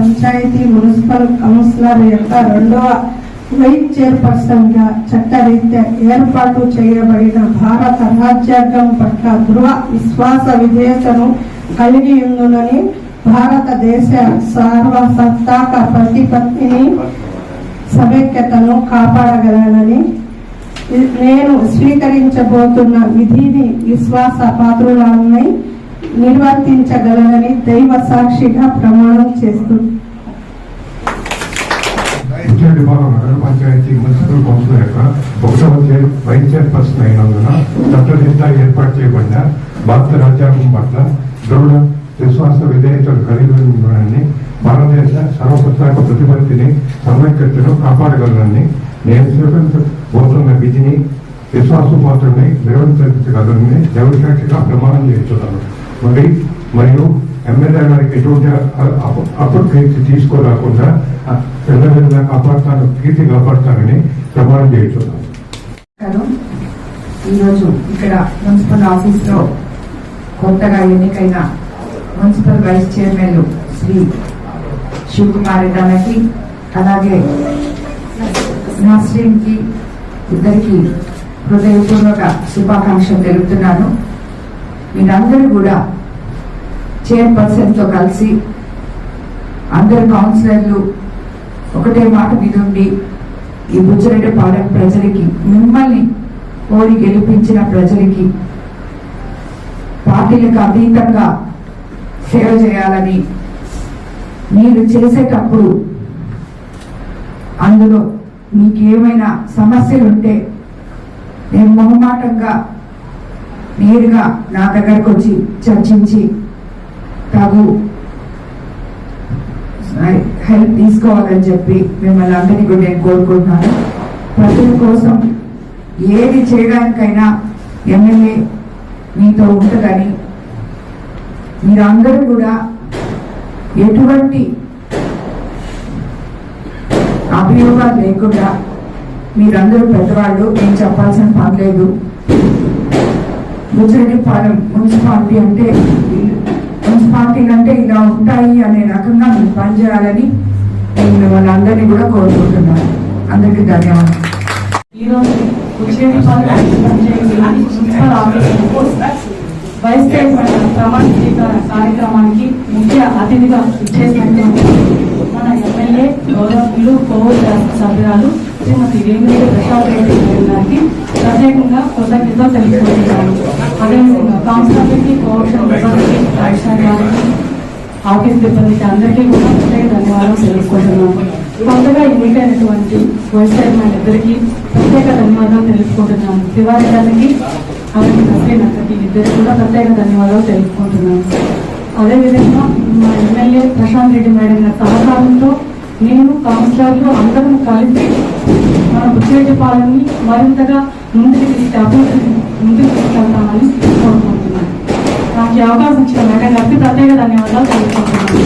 Panchayat municipal councillor యొక్క రెండవ vice చైర్పర్సన్గా చట్టరీత్యా ఏర్పాటు చేయబడిన భారత రాజ్యాంగం పట్ల దృఢ విశ్వాస విధేయతను కలిగి ఉందని, భారతదేశ సార్వసత్తాక ప్రతిపత్తిని సమైక్యతను కాపాడగలనని నేను స్వీకరించబోతున్న విధిని విశ్వాస పాత్రులని నిర్వర్తించగలనని దైవ సాక్షిగా ప్రమాణం చేస్తుంది. పంచాయతీ మున్సిపల్ కౌన్సిల్ యొక్క 1వ వైస్ చైర్పర్సన్ అయినందున చట్టరీత్యా ఏర్పాటు చేయబడిన భారత రాజ్యాంగం పట్ల దృఢ విశ్వాస విధేయతలు కలిగి ఉండాలని, భారతదేశ సర్వసత్తాక ప్రతిపత్తిని సమైక్యతను కాపాడగలనని నేను స్వీకరించబోతున్న విధిని విశ్వాసపాత్రని నిర్వర్తించగలనని దైవసాక్షిగా ప్రమాణం చేస్తున్నాను. మరియు ఎమ్మెల్యే గారికి ఎటువంటి అపకీర్తి తీసుకోలేకుండా పిల్లల కాపాడుతాను, కీర్తి కాపాడుతానని ప్రమాణం చేస్తున్నాను. ఈరోజు ఇక్కడ మున్సిపల్ ఆఫీస్ లో కొత్తగా ఎన్నికైన municipal vice chairman Shri Shivakumar Reddy, అలాగే నస్రీన్ కి ఇద్దరికి హృదయపూర్వక శుభాకాంక్షలు తెలుపుతున్నాను. మీరందరూ కూడా చైర్పర్సన్ తో కలిసి అందరు కౌన్సిలర్లు ఒకటే మాట మీద ఉండి ఈ బుచ్చిరెడ్డిపాలెం ప్రజలకి, మిమ్మల్ని ఓడి గెలిపించిన ప్రజలకి పార్టీలకు అతీతంగా సేవ చేయాలని, మీరు చేసేటప్పుడు అందులో మీకు ఏమైనా సమస్యలుంటే నేను మొహమాటంగా నేరుగా నా దగ్గరకు వచ్చి చర్చించి తగు హెల్ప్ తీసుకోవాలని చెప్పి మిమ్మల్ని అందరినీ కూడా నేను కోరుకుంటున్నాను. ప్రజల కోసం ఏది చేయడానికైనా ఎమ్మెల్యే మీతో ఉంటుందని, మీరందరూ కూడా ఎటువంటి అభియోగాలు లేకుండా, మీరందరూ పెద్దవాళ్ళు, నేను చెప్పాల్సిన పని లేదు. బుచ్చిరెడ్డిపాలెం మున్సిపాలిటీ అంటే మున్సిపాలిటీలు అంటే ఇలా ఉంటాయి అనే రకంగా మీరు పనిచేయాలని నేను మిమ్మల్ని అందరినీ కూడా కోరుకుంటున్నాను. అందరికీ ధన్యవాదాలు. ఈరోజు Buchireddypalem municipal office vice chairman ప్రమాణ స్వీకార కార్యక్రమానికి ముఖ్య అతిథిగా ఇచ్చేసినటువంటి మన ఎమ్మెల్యే గౌరవనీయులు కోవూరు సభ్యురాలు శ్రీమతి వేమిరెడ్డి ప్రసాద్ రెడ్డి గారికి ప్రత్యేకంగా కృతజ్ఞతలు తెలుపుకుంటున్నాను. అదేవిధంగా కౌన్సిలర్కి, కోఆప్షన్ మెంబర్కి, కమిషనర్ గారికి, ఆఫీస్ సిబ్బందికి అందరికీ కూడా ప్రత్యేక ధన్యవాదాలు తెలుపుకుంటున్నాను. కొత్తగా ఎన్నికైనటువంటి వైస్ చైర్మన్ ఇద్దరికి ప్రత్యేక ధన్యవాదాలు తెలుపుకుంటున్నాను. తివారీ గారికి, అలాగే నస్రీన్ అక్కకి ఇద్దరికి కూడా ప్రత్యేక ధన్యవాదాలు తెలుపుకుంటున్నాను. అదేవిధంగా మా ఎమ్మెల్యే ప్రశాంత్ రెడ్డి మేడం గారి సహకారంతో నేను, కౌన్సిలర్లు అందరం కలిసి మన బుచ్చిరెడ్డిపాలెంని మరింతగా ముందుకు తీసుకెళ్తామని కోరుకుంటున్నాను. నాకు ఈ అవకాశం ఇచ్చిన మేడం గారికి ప్రత్యేక ధన్యవాదాలు తెలుపుకుంటున్నాను.